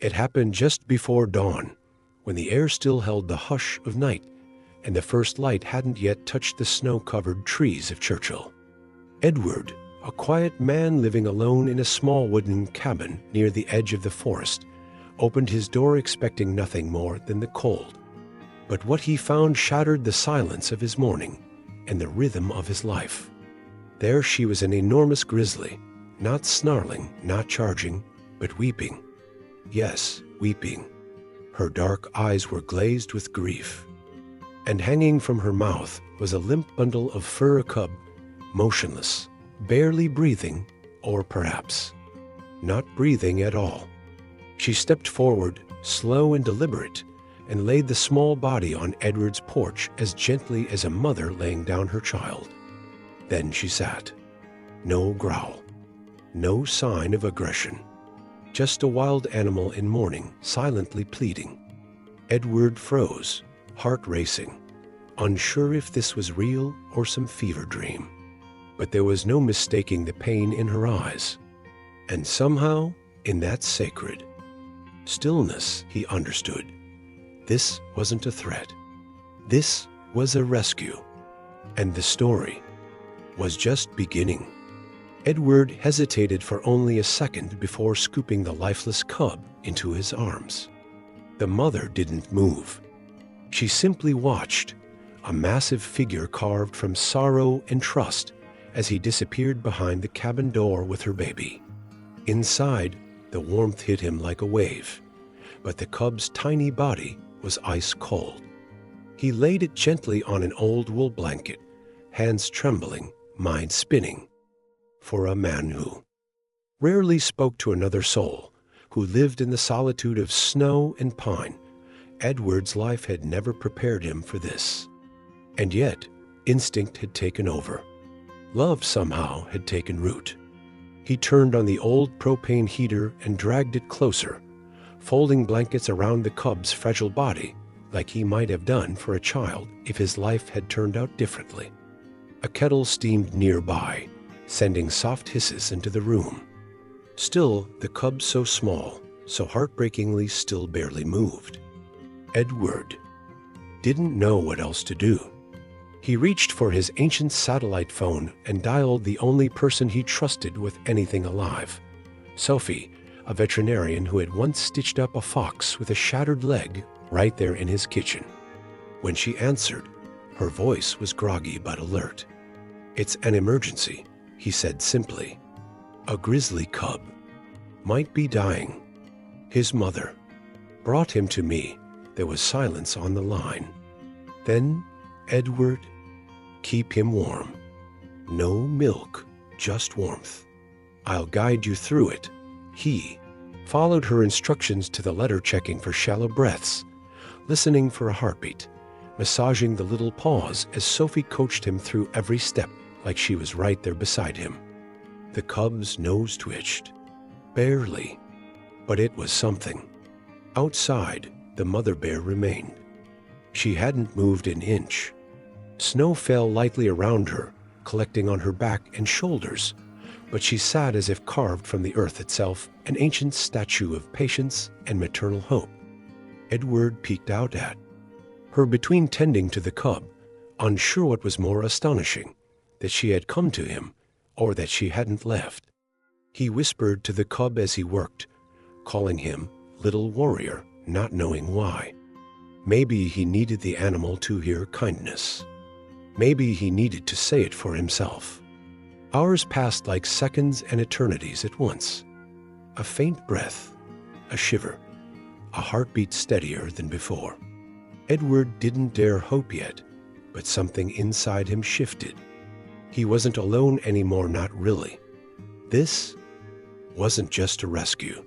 It happened just before dawn, when the air still held the hush of night, and the first light hadn't yet touched the snow-covered trees of Churchill. Edward, a quiet man living alone in a small wooden cabin near the edge of the forest, opened his door expecting nothing more than the cold. But what he found shattered the silence of his morning and the rhythm of his life. There she was, an enormous grizzly, not snarling, not charging, but weeping. Yes, weeping. Her dark eyes were glazed with grief. And hanging from her mouth was a limp bundle of fur, a cub, motionless, barely breathing, or perhaps not breathing at all. She stepped forward, slow and deliberate, and laid the small body on Edward's porch as gently as a mother laying down her child. Then she sat. No growl, no sign of aggression. Just a wild animal in mourning, silently pleading. Edward froze, heart racing, unsure if this was real or some fever dream. But there was no mistaking the pain in her eyes. And somehow, in that sacred stillness, he understood. This wasn't a threat. This was a rescue. And the story was just beginning. Edward hesitated for only a second before scooping the lifeless cub into his arms. The mother didn't move. She simply watched, a massive figure carved from sorrow and trust, as he disappeared behind the cabin door with her baby. Inside, the warmth hit him like a wave, but the cub's tiny body was ice cold. He laid it gently on an old wool blanket, hands trembling, mind spinning. For a man who rarely spoke to another soul, who lived in the solitude of snow and pine, Edward's life had never prepared him for this. And yet, instinct had taken over. Love somehow had taken root. He turned on the old propane heater and dragged it closer, folding blankets around the cub's fragile body like he might have done for a child if his life had turned out differently. A kettle steamed nearby, sending soft hisses into the room. Still, the cub so small, so heartbreakingly still, barely moved. Edward didn't know what else to do. He reached for his ancient satellite phone and dialed the only person he trusted with anything alive, Sophie, a veterinarian who had once stitched up a fox with a shattered leg right there in his kitchen. When she answered, her voice was groggy but alert. "It's an emergency," he said simply. "A grizzly cub might be dying. His mother brought him to me." There was silence on the line. Then, "Edward, keep him warm. No milk, just warmth. I'll guide you through it." He followed her instructions to the letter, checking for shallow breaths, listening for a heartbeat, massaging the little paws as Sophie coached him through every step like she was right there beside him. The cub's nose twitched. Barely. But it was something. Outside, the mother bear remained. She hadn't moved an inch. Snow fell lightly around her, collecting on her back and shoulders, but she sat as if carved from the earth itself, an ancient statue of patience and maternal hope. Edward peeked out at her between, tending to the cub, unsure what was more astonishing, that she had come to him or that she hadn't left. He whispered to the cub as he worked, calling him little warrior, not knowing why. Maybe he needed the animal to hear kindness. Maybe he needed to say it for himself. Hours passed like seconds and eternities at once. A faint breath, a shiver, a heartbeat steadier than before. Edward didn't dare hope yet, but something inside him shifted. He wasn't alone anymore, not really. This wasn't just a rescue.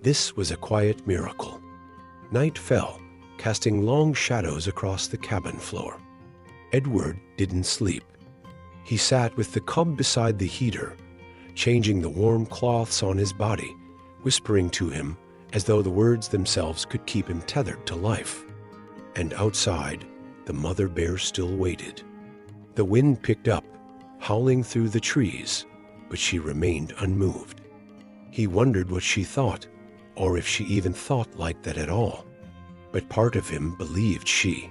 This was a quiet miracle. Night fell, casting long shadows across the cabin floor. Edward didn't sleep. He sat with the cub beside the heater, changing the warm cloths on his body, whispering to him as though the words themselves could keep him tethered to life. And outside, the mother bear still waited. The wind picked up, howling through the trees, but she remained unmoved. He wondered what she thought, or if she even thought like that at all. But part of him believed she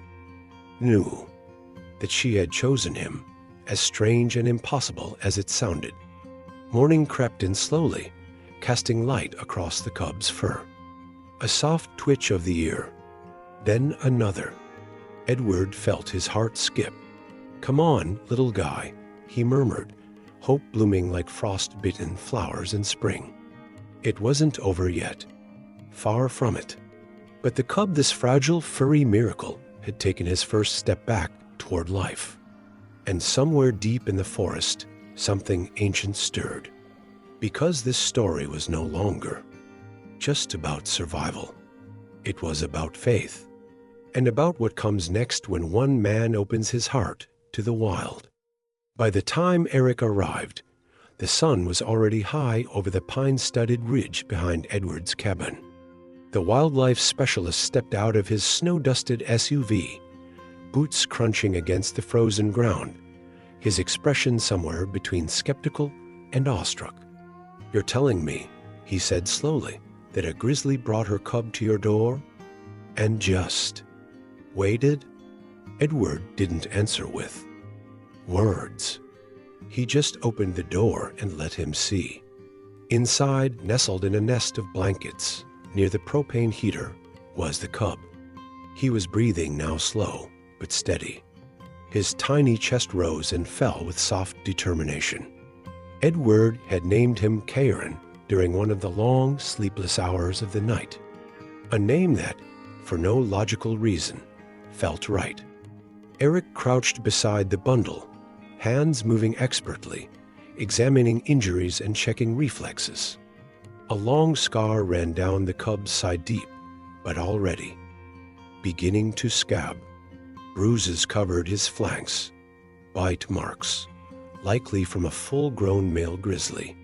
knew that she had chosen him, as strange and impossible as it sounded. Morning crept in slowly, casting light across the cub's fur. A soft twitch of the ear, then another. Edward felt his heart skip. "Come on, little guy," he murmured, hope blooming like frost-bitten flowers in spring. It wasn't over yet. Far from it. But the cub, this fragile, furry miracle, had taken his first step back toward life. And somewhere deep in the forest, something ancient stirred. Because this story was no longer just about survival. It was about faith, and about what comes next when one man opens his heart to the wild. By the time Eric arrived, the sun was already high over the pine-studded ridge behind Edward's cabin. The wildlife specialist stepped out of his snow-dusted SUV, boots crunching against the frozen ground, his expression somewhere between skeptical and awestruck. "You're telling me," he said slowly, "that a grizzly brought her cub to your door and just waited?" Edward didn't answer with words. He just opened the door and let him see. Inside, nestled in a nest of blankets near the propane heater, was the cub. He was breathing now, slow but steady. His tiny chest rose and fell with soft determination. Edward had named him Karen during one of the long, sleepless hours of the night. A name that, for no logical reason, felt right. Eric crouched beside the bundle, hands moving expertly, examining injuries and checking reflexes. A long scar ran down the cub's side deep, but already beginning to scab. Bruises covered his flanks, bite marks, likely from a full-grown male grizzly.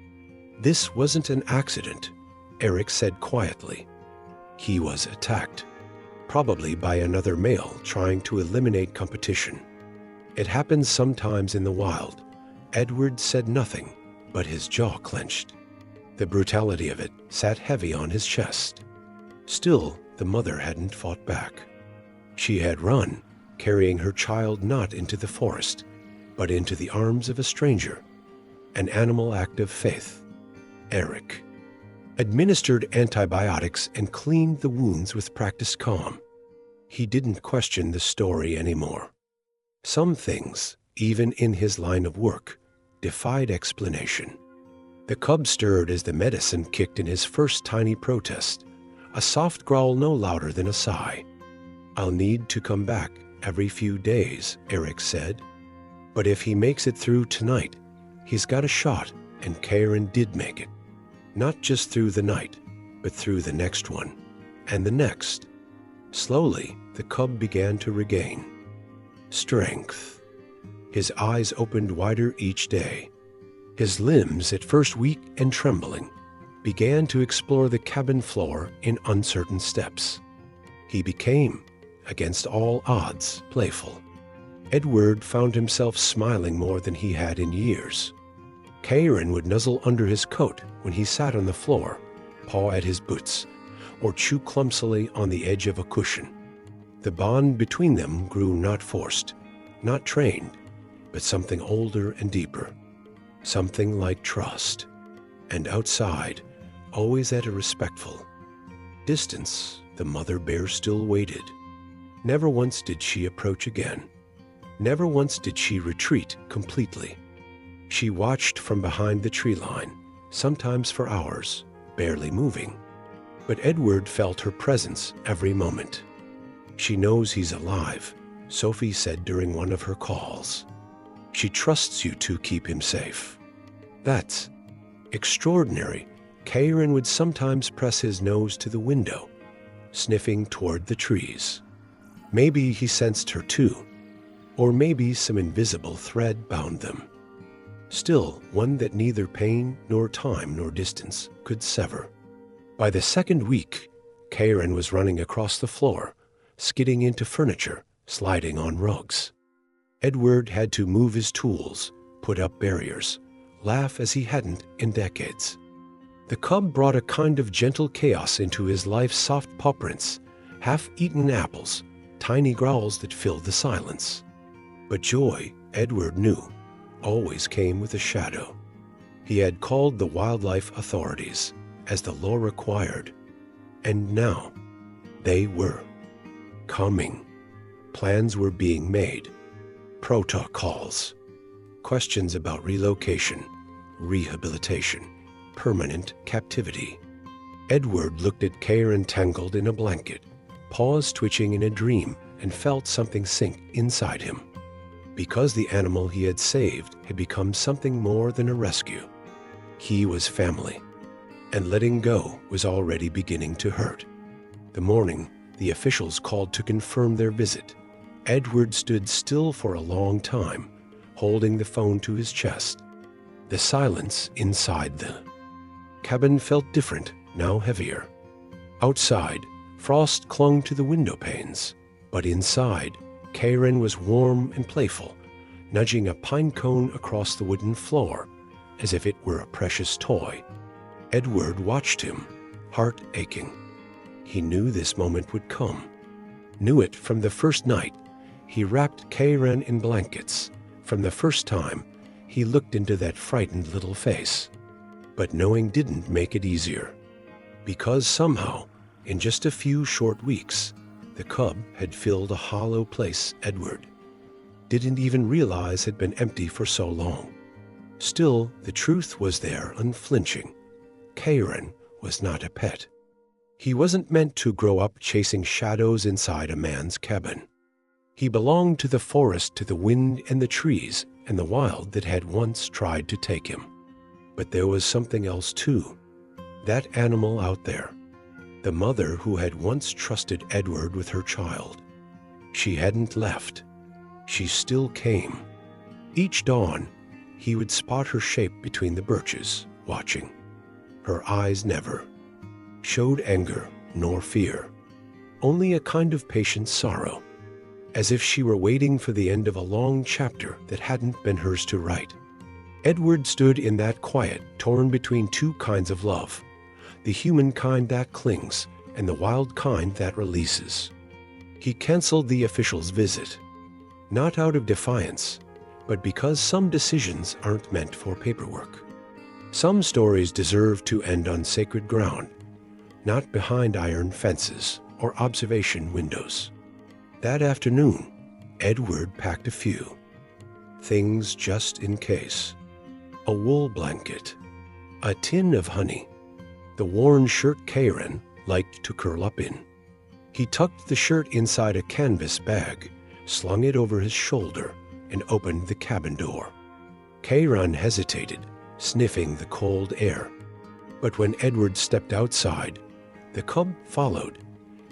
This wasn't an accident, Eric said quietly. He was attacked, probably by another male trying to eliminate competition. It happens sometimes in the wild. Edward said nothing, but his jaw clenched. The brutality of it sat heavy on his chest. Still, the mother hadn't fought back. She had run, carrying her child not into the forest, but into the arms of a stranger, an animal act of faith. Eric administered antibiotics and cleaned the wounds with practiced calm. He didn't question the story anymore. Some things, even in his line of work, defied explanation. The cub stirred as the medicine kicked in his first tiny protest, a soft growl no louder than a sigh. "I'll need to come back every few days," Eric said. "But if he makes it through tonight, he's got a shot," and Karen did make it. Not just through the night, but through the next one, and the next. Slowly, the cub began to regain strength. His eyes opened wider each day. His limbs, at first weak and trembling, began to explore the cabin floor in uncertain steps. He became, against all odds, playful. Edward found himself smiling more than he had in years. Karen would nuzzle under his coat when he sat on the floor, paw at his boots, or chew clumsily on the edge of a cushion. The bond between them grew not forced, not trained, but something older and deeper. Something like trust. And outside, always at a respectful distance, the mother bear still waited. Never once did she approach again. Never once did she retreat completely. She watched from behind the tree line, sometimes for hours, barely moving. But Edward felt her presence every moment. "She knows he's alive," Sophie said during one of her calls. "She trusts you to keep him safe." That's extraordinary. Karen would sometimes press his nose to the window, sniffing toward the trees. Maybe he sensed her too, or maybe some invisible thread bound them. Still, one that neither pain nor time nor distance could sever. By the second week, Karen was running across the floor, skidding into furniture, sliding on rugs. Edward had to move his tools, put up barriers, laugh as he hadn't in decades. The cub brought a kind of gentle chaos into his life's soft paw prints, half-eaten apples, tiny growls that filled the silence. But joy, Edward knew, always came with a shadow. He had called the wildlife authorities, as the law required, and now they were coming. Plans were being made, protocols, questions about relocation, rehabilitation, permanent captivity. Edward looked at Karen tangled in a blanket, paws twitching in a dream, and felt something sink inside him. Because the animal he had saved had become something more than a rescue. He was family, and letting go was already beginning to hurt. The morning the officials called to confirm their visit, Edward stood still for a long time, holding the phone to his chest. The silence inside the cabin felt different, now heavier. Outside, frost clung to the window panes, but inside, Karen was warm and playful, nudging a pine cone across the wooden floor, as if it were a precious toy. Edward watched him, heart aching. He knew this moment would come. Knew it from the first night he wrapped Karen in blankets, from the first time he looked into that frightened little face. But knowing didn't make it easier, because somehow, in just a few short weeks, the cub had filled a hollow place Edward didn't even realize had been empty for so long. Still, the truth was there, unflinching. Karen was not a pet. He wasn't meant to grow up chasing shadows inside a man's cabin. He belonged to the forest, to the wind and the trees and the wild that had once tried to take him. But there was something else too. That animal out there. The mother who had once trusted Edward with her child. She hadn't left. She still came. Each dawn, he would spot her shape between the birches, watching. Her eyes never showed anger nor fear, only a kind of patient sorrow, as if she were waiting for the end of a long chapter that hadn't been hers to write. Edward stood in that quiet, torn between two kinds of love, the human kind that clings and the wild kind that releases. He canceled the official's visit, not out of defiance, but because some decisions aren't meant for paperwork. Some stories deserve to end on sacred ground, not behind iron fences or observation windows. That afternoon, Edward packed a few things just in case. A wool blanket, a tin of honey, the worn shirt Karen liked to curl up in. He tucked the shirt inside a canvas bag, slung it over his shoulder, and opened the cabin door. Karen hesitated, sniffing the cold air. But when Edward stepped outside, the cub followed,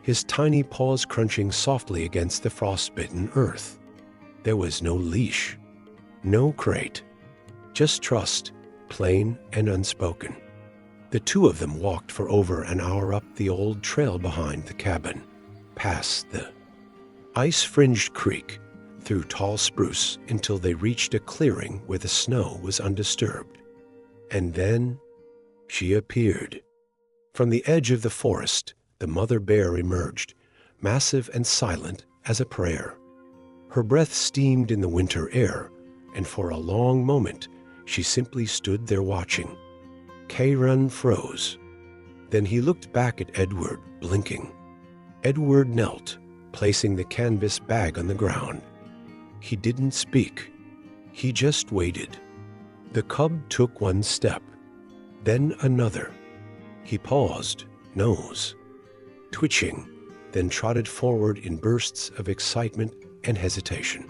his tiny paws crunching softly against the frostbitten earth. There was no leash, no crate, just trust, plain and unspoken. The two of them walked for over an hour up the old trail behind the cabin, past the ice-fringed creek, through tall spruce until they reached a clearing where the snow was undisturbed. And then she appeared. From the edge of the forest, the mother bear emerged, massive and silent as a prayer. Her breath steamed in the winter air, and for a long moment she simply stood there watching. Karen froze. Then he looked back at Edward, blinking. Edward knelt, placing the canvas bag on the ground. He didn't speak. He just waited. The cub took one step, then another. He paused, nose twitching, then trotted forward in bursts of excitement and hesitation.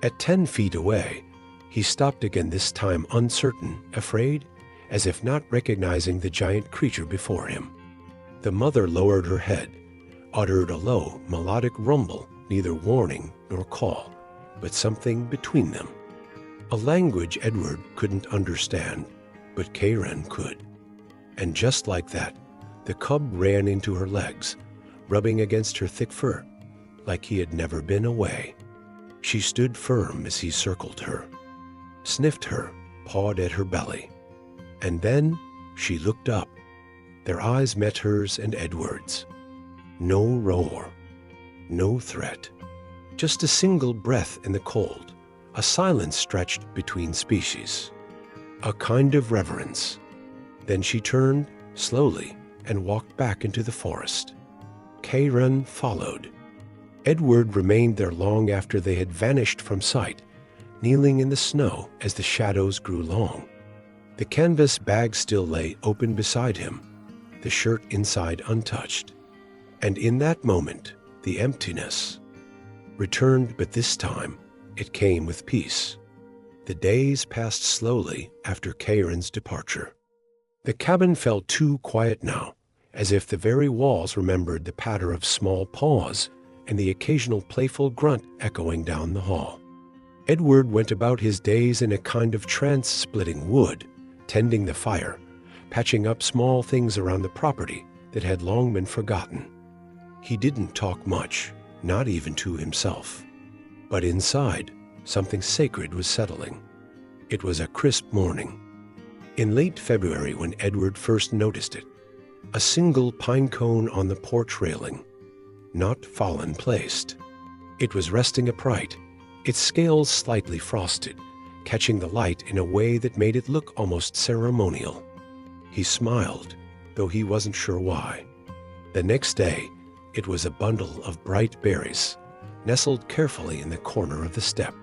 At 10 feet away, he stopped again, this time uncertain, afraid, as if not recognizing the giant creature before him. The mother lowered her head, uttered a low, melodic rumble, neither warning nor call, but something between them. A language Edward couldn't understand, but Karen could. And just like that, the cub ran into her legs, rubbing against her thick fur, like he had never been away. She stood firm as he circled her, sniffed her, pawed at her belly. And then She looked up. Their eyes met hers and Edward's. No roar, no threat, just a single breath in the cold, a silence stretched between species, a kind of reverence. Then she turned slowly and walked back into the forest. Kayran followed. Edward remained there long after they had vanished from sight, kneeling in the snow as the shadows grew long. The canvas bag still lay open beside him, the shirt inside untouched. And in that moment, the emptiness returned, but this time it came with peace. The days passed slowly after Kayran's departure. The cabin felt too quiet now, as if the very walls remembered the patter of small paws and the occasional playful grunt echoing down the hall. Edward went about his days in a kind of trance, splitting wood, tending the fire, patching up small things around the property that had long been forgotten. He didn't talk much, not even to himself. But inside, something sacred was settling. It was a crisp morning. In late February, when Edward first noticed it, a single pine cone on the porch railing, not fallen placed. It was resting upright, its scales slightly frosted, catching the light in a way that made it look almost ceremonial. He smiled, though he wasn't sure why. The next day, it was a bundle of bright berries, nestled carefully in the corner of the step.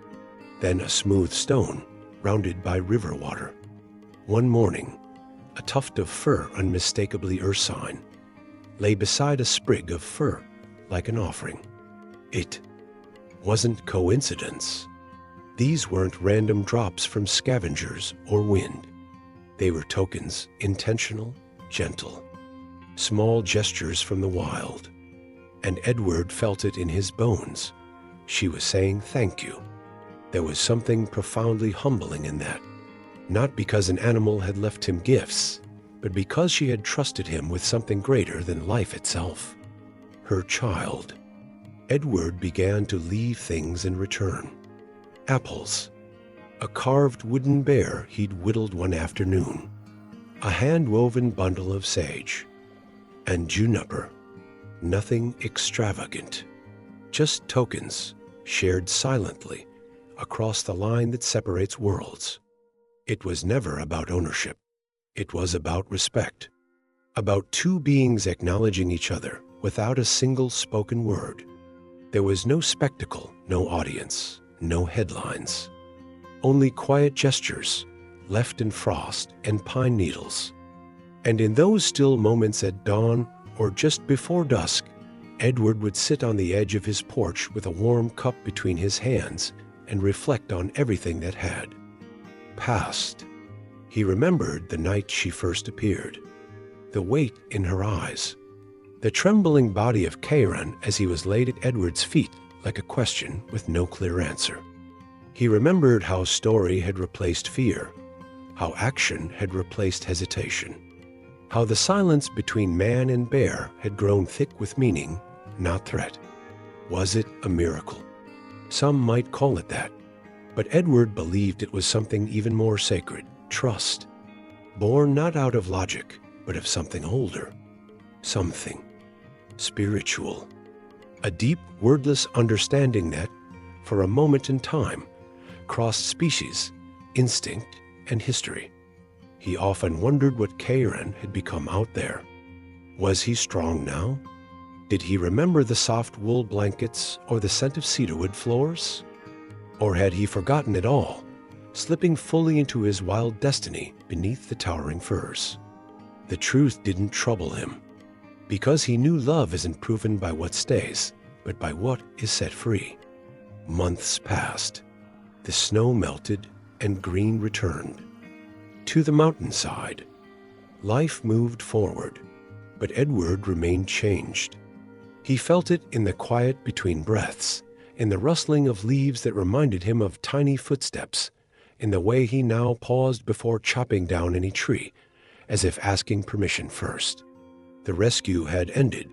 Then a smooth stone, rounded by river water. One morning, a tuft of fur, unmistakably ursine, lay beside a sprig of fir like an offering. It wasn't coincidence. These weren't random drops from scavengers or wind. They were tokens, intentional, gentle, small gestures from the wild. And Edward felt it in his bones. She was saying thank you. There was something profoundly humbling in that. Not because an animal had left him gifts, but because she had trusted him with something greater than life itself. Her child. Edward began to leave things in return. Apples. A carved wooden bear he'd whittled one afternoon. A hand-woven bundle of sage. And juniper. Nothing extravagant. Just tokens, shared silently, across the line that separates worlds. It was never about ownership. It was about respect. About two beings acknowledging each other without a single spoken word. There was no spectacle, no audience, no headlines. Only quiet gestures, left in frost and pine needles. And in those still moments at dawn or just before dusk, Edward would sit on the edge of his porch with a warm cup between his hands and reflect on everything that had passed. He remembered the night she first appeared, the weight in her eyes, the trembling body of Kayran as he was laid at Edward's feet like a question with no clear answer. He remembered how story had replaced fear, how action had replaced hesitation, how the silence between man and bear had grown thick with meaning, not threat. Was it a miracle? Some might call it that, but Edward believed it was something even more sacred, trust, born not out of logic, but of something older, something spiritual, a deep, wordless understanding that, for a moment in time, crossed species, instinct, and history. He often wondered what Kayran had become out there. Was he strong now? Did he remember the soft wool blankets or the scent of cedarwood floors? Or had he forgotten it all, slipping fully into his wild destiny beneath the towering firs? The truth didn't trouble him, because he knew love isn't proven by what stays, but by what is set free. Months passed. The snow melted and green returned. To the mountainside, life moved forward, but Edward remained changed. He felt it in the quiet between breaths, in the rustling of leaves that reminded him of tiny footsteps, in the way he now paused before chopping down any tree, as if asking permission first. The rescue had ended,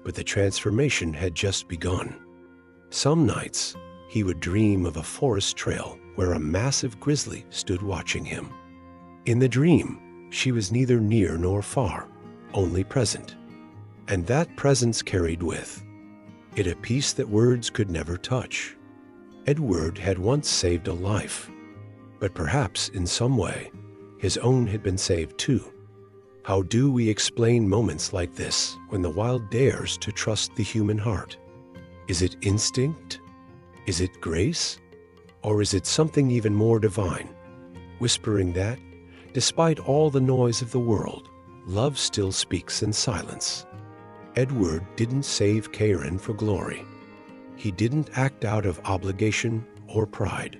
but the transformation had just begun. Some nights, he would dream of a forest trail where a massive grizzly stood watching him. In the dream, She was neither near nor far, only present. And that presence carried with it a peace that words could never touch. Edward had once saved a life, but perhaps in some way, his own had been saved too. How do we explain moments like this when the wild dares to trust the human heart? Is it instinct? Is it grace? Or is it something even more divine, whispering that, despite all the noise of the world, love still speaks in silence? Edward didn't save Karen for glory. He didn't act out of obligation or pride.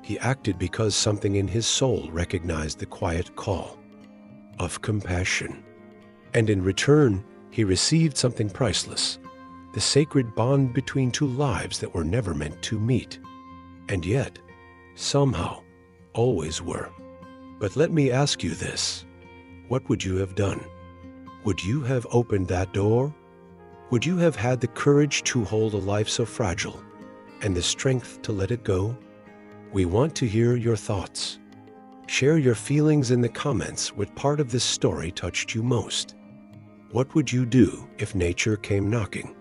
He acted because something in his soul recognized the quiet call of compassion. And in return, he received something priceless, the sacred bond between two lives that were never meant to meet, and yet, somehow, always were. But let me ask you this. What would you have done? Would you have opened that door? Would you have had the courage to hold a life so fragile and the strength to let it go? We want to hear your thoughts. Share your feelings in the comments. What part of this story touched you most? What would you do if nature came knocking?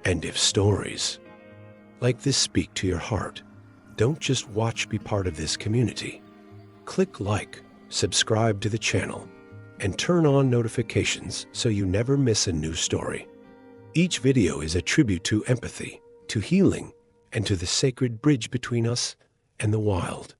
And if stories like this speak to your heart, don't just watch, be part of this community. Click like, subscribe to the channel, and turn on notifications so you never miss a new story. Each video is a tribute to empathy, to healing, and to the sacred bridge between us and the wild.